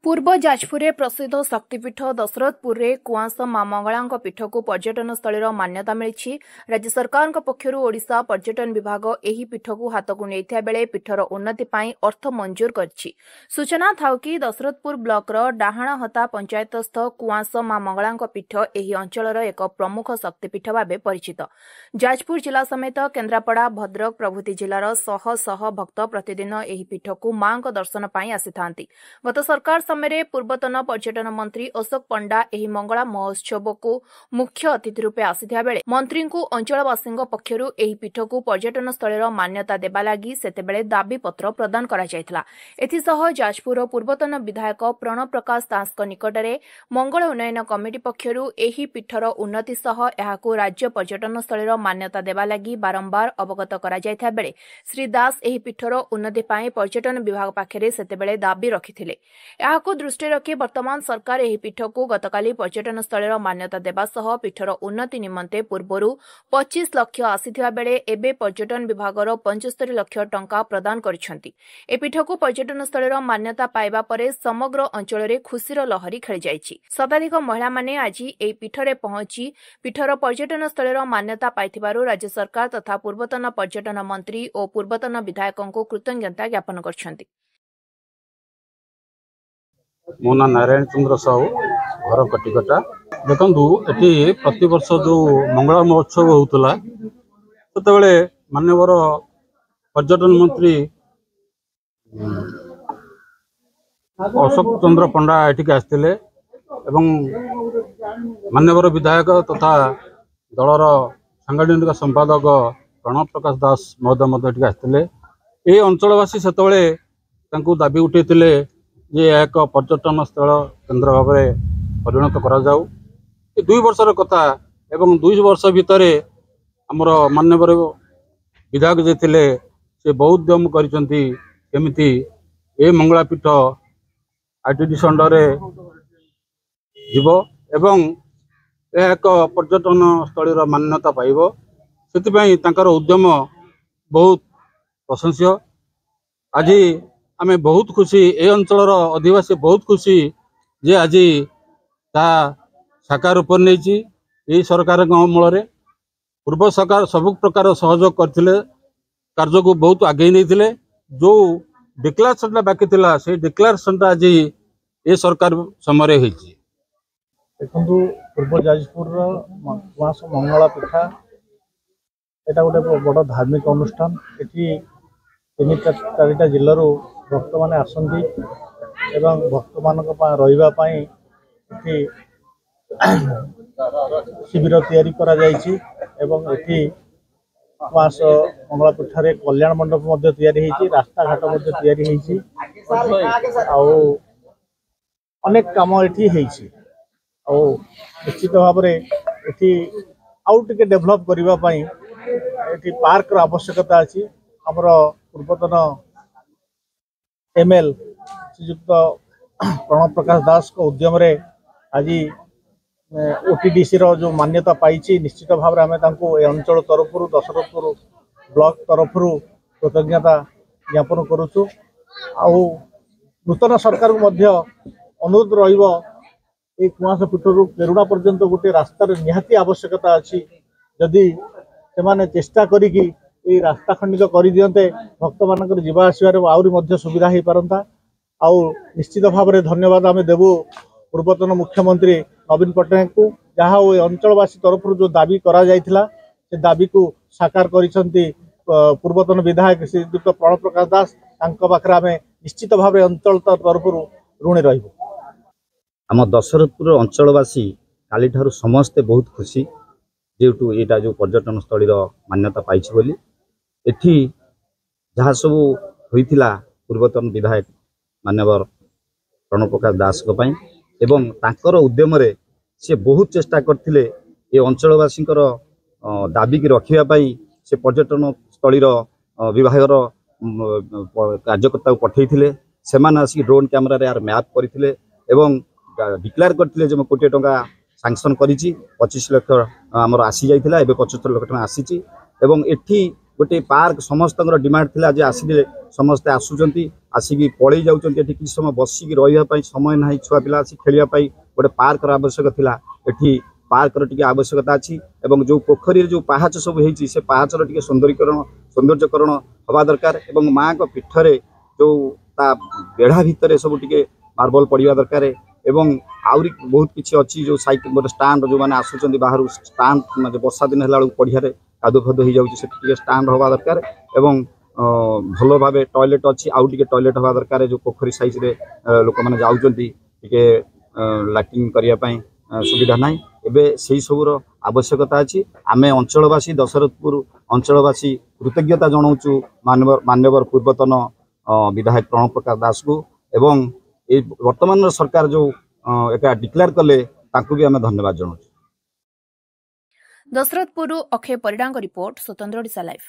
पूर्व जाजपुर प्रसिद्ध शक्तिपीठ दशरथपुर कुआंस मां मंगला पीठ को पर्यटन स्थल मान्यता मिली। राज्य सरकार पक्षर ओडिशा पर्यटन विभाग एही पीठ को हाथ को नहीं बेले पीठर उन्नति पाई अर्थ मंजूर करछि। सूचना थाउ कि दशरथपुर ब्लॉकर डाहाणहता पंचायतस्थ कुआंस मां मंगला पीठ एही अंचलर एक प्रमुख शक्तिपीठ भाव परिचित। जाजपुर जिला समेत केन्द्रापड़ा भद्रक प्रभृति जिलार शह शह भक्त प्रतिदिन एही पीठ को मां दर्शन पाई आसी। गत सरकार समय पूर्वतन पर्यटन मंत्री अशोक पंडा एही मंगला महोत्सव को मुख्य अतिथि रूपे आसिथिया बेले मंत्री को अंचलवासी पक्षर एही पीठ को पर्यटन स्थल मान्यता देबा लागि सेतेबेले दाबी पत्र प्रदान करा जायथिला। एथिसह जाजपुर पूर्वतन विधायक प्रणव प्रकाश दास निकटरे मंगल उन्नयन कमिटी पक्षर एही पीठर उन्नति सह एहाको राज्य पर्यटन स्थल मान्यता देबा लागि बारंबार अवगत करा जायथिया बेले श्री दास एही पीठर उन्नति पाई पर्यटन विभाग पाखरे सेतेबेले दाबी रखिथिले। को दृष्टि रखी वर्तमान सरकार एही पीठ को गतकाली पर्यटन स्थल मान्यता देबा सह पीठर उन्नति निमंते पूर्वरु 25 लाख आसिथिबा बेले एबे पर्यटन विभागर 75 लाख टंका प्रदान करिसेंती। ए पीठ को पर्यटन स्थल मान्यता पाइबा परे समग्र अंचल रे खुशीर लहरी खेली जाइछि। शताधिक महिला माने आज एही पीठरे पहुंची पीठर पर्यटन स्थल मान्यता पाइथिबारु राज्य सरकार तथा पूर्वतन पर्यटन मंत्री और पूर्वतन विधायकों को कृतज्ञता ज्ञापन करछंती। मो ना नारायण चंद्र साहू घर कटिकटा देखु ये प्रति वर्ष जो मंगला महोत्सव होता से मानवर पर्यटन मंत्री अशोक चंद्र पंडा एटिक आसते मानवर विधायक तथा दलर सांगठनिक संपादक प्रणव प्रकाश दास महोदय आसते ये अंचलवासी से दाबी उठे जे एक पर्यटन स्थल केन्द्र भाव में परिणत करा जाऊ। 2 वर्षर कथा एवं 2 वर्ष भितर आमर मान्यवर विधायक जे थिले से बहुत उद्यम करिसेंती केमिति ए मंगलापीठ आईटीडीसी अंडर जीव एवं एक पर्यटन स्थल मान्यता पाइब से तांकर उद्यम बहुत प्रशंस्य। आज आमे बहुत खुशी ए अंचलर अधिवासी बहुत खुशी जे आज साकार रूप नहीं सरकार अमल पूर्व सरकार सब प्रकार सहयोग करथिले कार्य को बहुत आगे नहीं जो डिक्लेरेशन बाकी थिला से डिक्लेरेशन आज ए सरकार समय देखु पूर्व जाजपुर कुआंस मंगला पीठा एटा गोटे बड़ धार्मिक अनुष्ठान। एटी 3-4 जिलूर भक्त मैंने आसती एवं भक्त मान रही शिविर तैयारी करा जायछि एवं एठी कुआंस मंगला पीठरे कल्याण मंडप तैयारी होती रास्ता घाट तैयारी होती अनेक काम एठी होती निश्चित भाव आउ टिके डेभलप करने एठी पार्क आवश्यकता अच्छी। आमर पूर्वतन एमएल श्रीयुक्त प्रणव प्रकाश दास को उद्यम रे आज ओटीडीसी रो जो मान्यता पाई निश्चित भाव में आम अंचल तरफ दशरथपुर ब्लॉक तरफ कृतज्ञता ज्ञापन करुचु। नूतन सरकार को मध्य अनुरोध रहिबो ए कुआंस पीठरू पेरुणा पर्यंत गोटे रास्तार निहाती आवश्यकता अच्छी। जदि से चेष्टा करिकी ये रास्ता खंडित कर दियंते भक्त मान जीवा आसबार आहरी मध्य सुविधा हो पारंता। निश्चित भाव में धन्यवाद आम देवु पूर्वतन मुख्यमंत्री नवीन पट्टनायक को जहाँ अंचलवासी तरफ जो दाबी करा जायथिला से दाबी को साकार करिसंती पूर्वतन विधायक श्रीयुक्त प्रणव प्रकाश दास पाखरे आम निश्चित भाव में अंचल तरफ ऋणी रहिबो। आम दशरथपुर अंचलवासी काली ठारू समस्ते बहुत खुशी जेटू यहाँ जो पर्यटन स्थल मान्यता पाई बोली एठी जहाँ सब होइथिला पूर्वतन विधायक मान्यवर प्रणव प्रकाश दास एवं तांकर उद्यम रे से बहुत चेष्टा करथिले ये अंचलवासी दाबी की रखापी से पर्यटन स्थल विभागर कार्यकर्ता पठेइथिले से आसिक ड्रोन कैमरा यार मैप करथिले एवं डिक्लेयर करथिले जे 1 कोटी टंका सैंक्शन करिछि 25 लाख आमर आसी जाइथिला एबे 75 लाख टंका आसीछि एवं एठी गोटे पार्क समस्त डिमांड थिला जे आसिले समस्ते आसुचंती आसिकी पळै जाउचंती एठी किछ समय बसिकी रहिबा पई समय नाही छुआ पिला आसी खेलिया पई गोटे पार्क र आवश्यक थिला एठी पार्क र टिके आवश्यकता अछि एवं जो पोखरी जो पहाच सब हेछि से पहाच र टिके सौंदर्यकरण हवा दरकार एवं मां को पिठरे जो ता बेढ़ा भितरे सब टिके मार्बल पड़िया दरकार एवं आउरी बहुत किछि अछि जो साइकिल गोटे स्टैंड जो माने आसुचंती बाहर स्टैंड म्हणजे वर्षा दिन हला पड़िया कादो फदो हो जाउछि से टिके स्टैंड हवा दरकार एवं भलो भाबे टॉयलेट अछि आउ टिके टॉयलेट हवा दरकार जो पोखरी साइज रे लोक माने जाउचंती टिके लैट्रिन करिया पई सुविधा नाही एबे सेही सबुर आवश्यकता अछि आमे अंचलवासी दशरथपुर अंचलवासी कृतज्ञता जनाउछु मान्यवर पूर्वतन विधायक प्रणव प्रकाश दास को एवं ए वर्तमान सरकार जो एका डिक्लेयर कले ताकू भी आमे धन्यवाद जनाउछु। दशरथपुर अक्षय परिडांग रिपोर्ट स्वतंत्र ओडिशा लाइव।